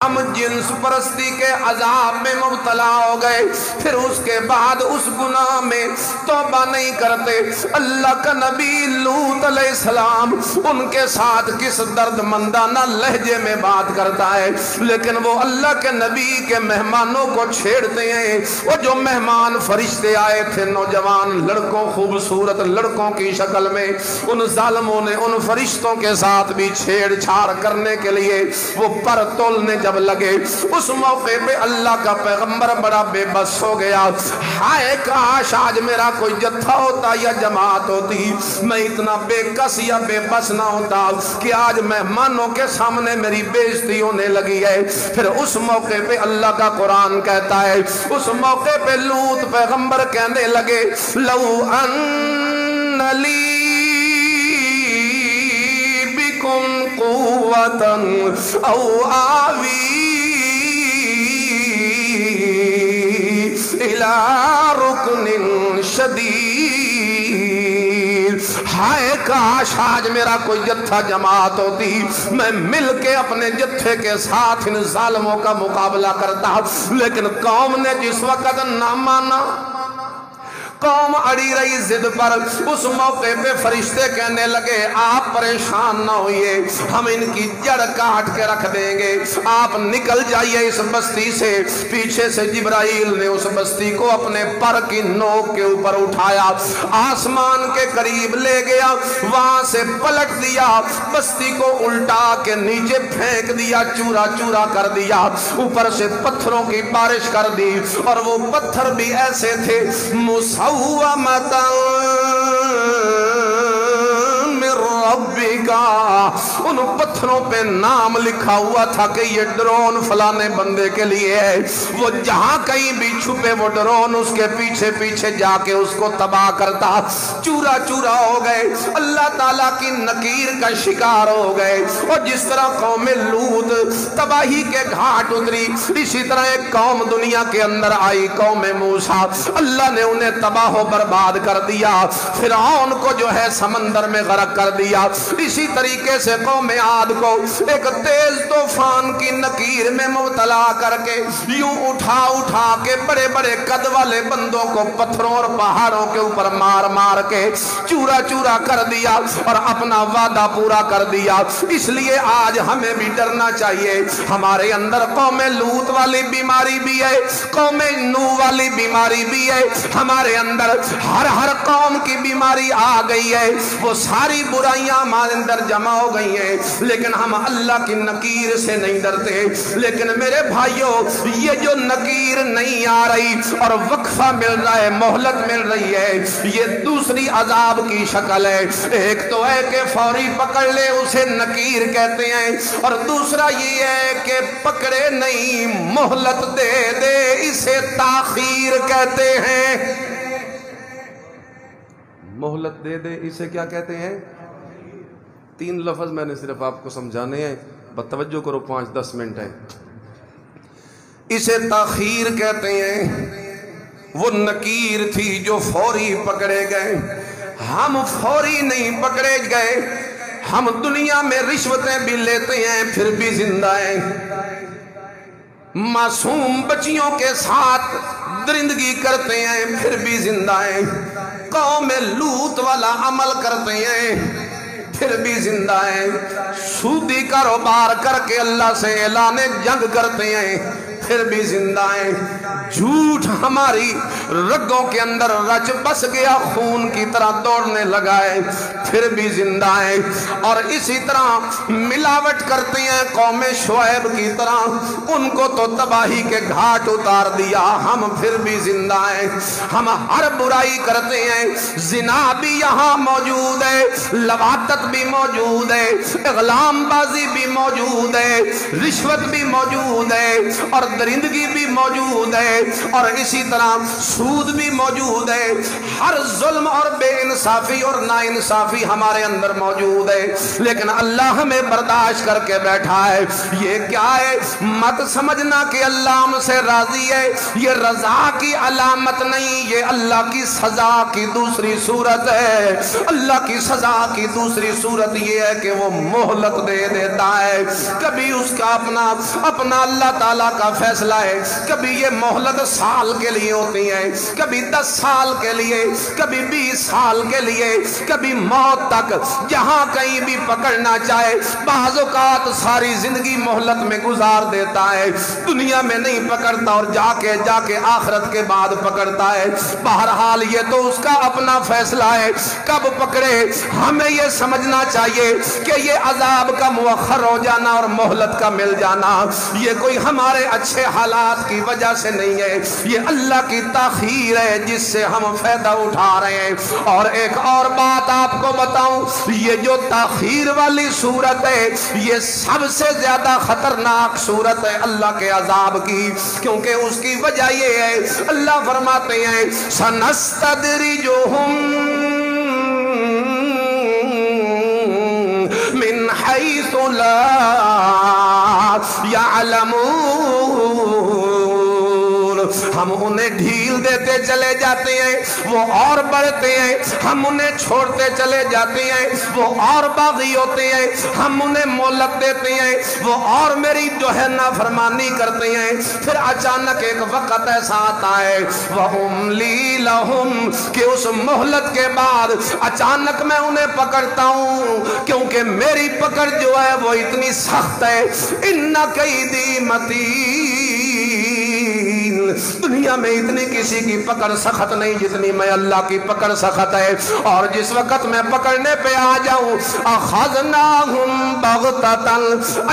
ہم جنس پرستی کے عذاب میں مبتلا ہو گئے، پھر اس کے بعد اس گناہ میں توبہ نہیں کرتے۔ اللہ کا نبی لوط علیہ السلام ان کے ساتھ کس درد مندانہ لہجے میں بات کرتا ہے، لیکن وہ اللہ کے نبی کے مہمانوں کو چھیڑتے ہیں۔ وہ جو مہمان فرشتے آئے تھے، نوجوان لڑکوں، خوبصورت لڑکوں کی شکل میں، ان ظالموں نے ان فرشتوں کے ساتھ بھی چھیڑ چھاڑ کرنے کے لیے وہ پر تولنے جب لگے، اس موقع پہ اللہ کا پیغمبر بڑا بے بس ہو گیا۔ ہائے کاش آج میرا کوئی جتھا ہوتا یا جماعت ہوتی، میں اتنا بے کس یا بے بس نہ ہوتا کہ آج مہمانوں کے سامنے میری بے عزتی ہونے لگی ہے۔ پھر اس موقع پہ اللہ کا قرآن کہتا ہے، اس موقع پہ لوط پیغمبر کہنے لگے، لو ان لی قوتاً او آوی الى رکن شدید۔ ہائے کاش آج میرا کوئی جتھا جماعت ہوتی، میں مل کے اپنے جتھے کے ساتھ ان ظالموں کا مقابلہ کرتا، لیکن قوم نے جس وقت نہ مانا، قوم اڑی رہی ضد پر، اس موقع پہ فرشتے کہنے لگے، آپ پریشان نہ ہوئیے، ہم ان کی جڑ کاٹ کے رکھ دیں گے، آپ نکل جائیے اس بستی سے۔ پیچھے سے جبرائیل نے اس بستی کو اپنے پر کی نوک کے اوپر اٹھایا، آسمان کے قریب لے گیا، وہاں سے پلٹ دیا، بستی کو الٹا کے نیچے پھینک دیا، چورا چورا کر دیا، اوپر سے پتھروں کی بارش کر دی، اور وہ پتھر بھی ایسے تھے ان پتھروں پہ نام لکھا ہوا تھا کہ یہ ڈرون فلانے بندے کے لیے ہے، وہ جہاں کہیں بھی چھپے وہ ڈرون اس کے پیچھے پیچھے جا کے اس کو تباہ کرتا۔ چورا چورا ہو گئے، اللہ تعالیٰ کی نکیر کا شکار ہو گئے، اور جس طرح قوم لوط تباہی کے گھاٹ اتری، اسی طرح ایک قوم دنیا کے اندر آئی، قوم موسیٰ، اللہ نے انہیں تباہ و برباد کر دیا، فرعون کو جو ہے سمندر میں غرق کر دیا۔ اسی طریقے سے قوم عاد کو ایک تیز طوفان کی نکیر میں مبتلا کر کے یوں اٹھا اٹھا کے بڑے بڑے قد والے بندوں کو پتھروں اور پہاڑوں کے اوپر مار مار کے چورا چورا کر دیا اور اپنا وعدہ پورا کر دیا۔ اس لیے آج ہمیں بھی ڈرنا چاہیے، ہمارے اندر قوم لوط والی بیماری بھی ہے، قوم نوح والی بیماری بھی ہے، ہمارے اندر ہر قوم کی بیماری آ گئی ہے، وہ ساری برائیاں ہمارے اندر جمع ہو گئی ہیں، لیکن ہم اللہ کی نکیر سے نہیں ڈرتے۔ لیکن میرے بھائیوں، یہ جو نکیر نہیں آ رہی اور وقفہ مل رہا ہے، مہلت مل رہی ہے، یہ دوسری عذاب کی شکل ہے۔ ایک تو ہے کہ فوری پکڑ لے، اسے نکیر کہتے ہیں، اور دوسرا یہ ہے کہ پکڑے نہیں، مہلت دے دے، اسے تاخیر کہتے ہیں۔ مہلت دے دے، اسے کیا کہتے ہیں؟ تین لفظ میں نے صرف آپ کو سمجھانے ہیں، بتوجہ کرو، 5-10 منٹ ہے۔ اسے تاخیر کہتے ہیں، وہ نکیر تھی جو فوری پکڑے گئے، ہم فوری نہیں پکڑے گئے، ہم دنیا میں رشوتیں بھی لیتے ہیں پھر بھی زندہ ہیں، معصوم بچیوں کے ساتھ درندگی کرتے ہیں پھر بھی زندہ ہیں، قوم لوط والا عمل کرتے ہیں پھر بھی زندہ ہیں، سودی کاروبار کر کے اللہ سے اعلان جنگ کرتے ہیں پھر بھی زندہ ہیں، جھوٹ ہماری رگوں کے اندر رچ بس گیا، خون کی طرح دوڑنے لگا ہے پھر بھی زندہ ہیں، اور اسی طرح ملاوٹ کرتے ہیں قوم شعیب کی طرح، ان کو تو تباہی کے گھاٹ اتار دیا، ہم پھر بھی زندہ ہیں۔ ہم ہر برائی کرتے ہیں، زنا بھی یہاں موجود ہے، لواطت بھی موجود ہے، اغلام بازی بھی موجود ہے، رشوت بھی موجود ہے، اور درندگی بھی موجود ہے اور اسی طرح سود بھی موجود ہے، ہر ظلم اور بے انصافی اور نا انصافی ہمارے اندر موجود ہے، لیکن اللہ ہمیں برداشت کر کے بیٹھا ہے۔ یہ کیا ہے؟ مت سمجھنا کہ اللہ ہم سے راضی ہے، یہ رضا کی علامت نہیں، یہ اللہ کی سزا کی دوسری صورت ہے۔ اللہ کی سزا کی دوسری صورت یہ ہے کہ وہ مہلت دے دیتا ہے۔ کبھی اس کا اپنا اللہ تعالیٰ کا فیصلہ ہے، کبھی یہ مہلت سال کے لیے ہوتی ہے، کبھی 10 سال کے لیے، کبھی 20 سال کے لیے، کبھی موت تک، جہاں کہیں بھی پکڑنا چاہے۔ بعض اوقات ساری زندگی مہلت میں گزار دیتا ہے، دنیا میں نہیں پکڑتا اور جا کے آخرت کے بعد پکڑتا ہے۔ بہرحال یہ تو اس کا اپنا فیصلہ ہے، کب پکڑے۔ ہمیں یہ سمجھنا چاہیے کہ یہ عذاب کا مؤخر ہو جانا اور مہلت کا مل جانا یہ کوئی ہمارے اچھے حالات کی وجہ سے نہیں ہے، یہ اللہ کی تاخیر ہے جس سے ہم فائدہ اٹھا رہے ہیں۔ اور ایک اور بات آپ کو بتاؤں، یہ جو تاخیر والی صورت ہے یہ سب سے زیادہ خطرناک صورت ہے اللہ کے عذاب کی، کیونکہ اس کی وجہ یہ ہے، اللہ فرماتے ہیں سَنَسْتَدْرِجُهُمْ مِنْ حَيْثُ لَا يَعْلَمُونَ۔ ہم انہیں ڈھیل دیتے چلے جاتے ہیں، وہ اور بڑھتے ہیں، ہم انہیں چھوڑتے چلے جاتے ہیں، وہ اور باغی ہوتے ہیں، ہم انہیں مہلت دیتے ہیں، وہ اور میری جو ہے نافرمانی کرتے ہیں۔ پھر اچانک ایک وقت ایسا آتا ہے وَأُمْلِي لَهُمْ کہ اس مہلت کے بعد اچانک میں انہیں پکڑتا ہوں، کیونکہ میری پکڑ جو ہے وہ اتنی سخت ہے۔ إِنَّ كَيْدِي مَتِينٌ، دنیا میں اتنی کسی کی پکڑ سخت نہیں جتنی میں اللہ کی پکڑ سخت ہے۔ اور جس وقت میں پکڑنے پہ آ جاؤں اخذناہم بغتۃ،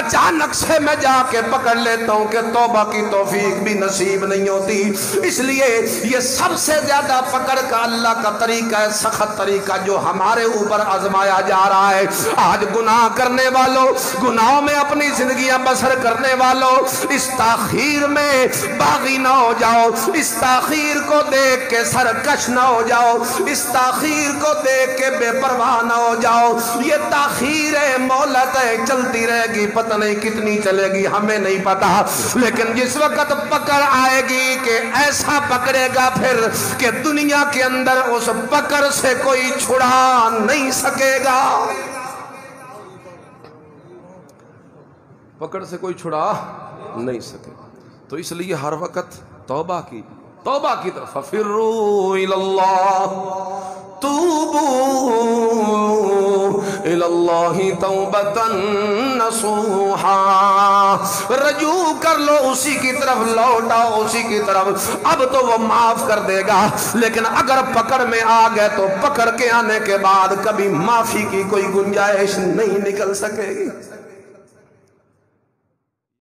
اچانک سے میں جا کے پکڑ لیتا ہوں کہ توبہ کی توفیق بھی نصیب نہیں ہوتی۔ اس لیے یہ سب سے زیادہ پکڑ کا اللہ کا طریقہ ہے، سخت طریقہ جو ہمارے اوپر آزمایا جا رہا ہے۔ آج گناہ کرنے والوں، گناہوں میں اپنی زندگیاں بسر کرنے والوں، اس تاخیر میں باغی نہ ہو جاؤ، اس تاخیر کو دیکھ کے سرکش نہ ہو جاؤ، اس تاخیر کو دیکھ کے بے پرواہ نہ ہو جاؤ۔ یہ تاخیر ہے، مہلت ہے، چلتی رہے گی، پتہ نہیں کتنی چلے گی ہمیں نہیں پتا، لیکن جس وقت پکڑ آئے گی کہ ایسا پکڑے گا پھر کہ دنیا کے اندر اس پکڑ سے کوئی چھڑا نہیں سکے گا، پکڑ سے کوئی چھڑا نہیں سکے گا۔ تو اس لیے ہر وقت توبہ کی طرف فَفِرُّوا إِلَى اللَّهِ تُوبُوا إِلَى اللَّهِ تَوْبَةً نَصُوحًا، رجوع کر لو، اسی کی طرف لوٹ آؤ، اسی کی طرف، اب تو وہ معاف کر دے گا۔ لیکن اگر پکڑ میں آ گئے تو پکڑ کے آنے کے بعد کبھی معافی کی کوئی گنجائش نہیں نکل سکے گی۔